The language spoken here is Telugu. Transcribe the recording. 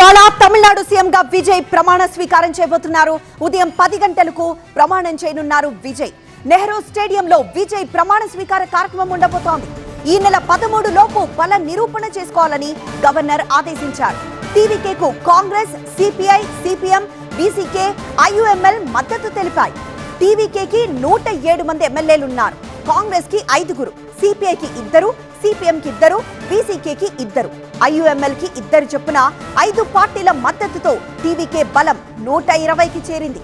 ఇవాళ తమిళనాడు సీఎంగా విజయ్ ప్రమాణ స్వీకారం చేయబోతున్నారు. ఉదయం 10 గంటలకు ప్రమాణం చేయనున్నారు విజయ్. నెహ్రూ స్టేడియంలో విజయ్ ప్రమాణ స్వీకార కార్యక్రమం ఉండబోతోంది. ఈ నెల 13 లోపు బల నిరూపణ చేసుకోవాలని గవర్నర్ ఆదేశించారు. టీవీకేకు Congress, CPI, CPM, VCK, IUML మద్దతు తెలిపాయి. టీవీకేకి 107 మంది ఎమ్మెల్యేలున్నారు. కాంగ్రెస్ కి 5, సిపిఐకి 2, సిపిఎంకి 2, బీసీకేకి 2, ఐయుఎంఎల్ కి 2 చొప్పున 5 పార్టీల మద్దతుతో టీవీకే బలం 120కి చేరింది.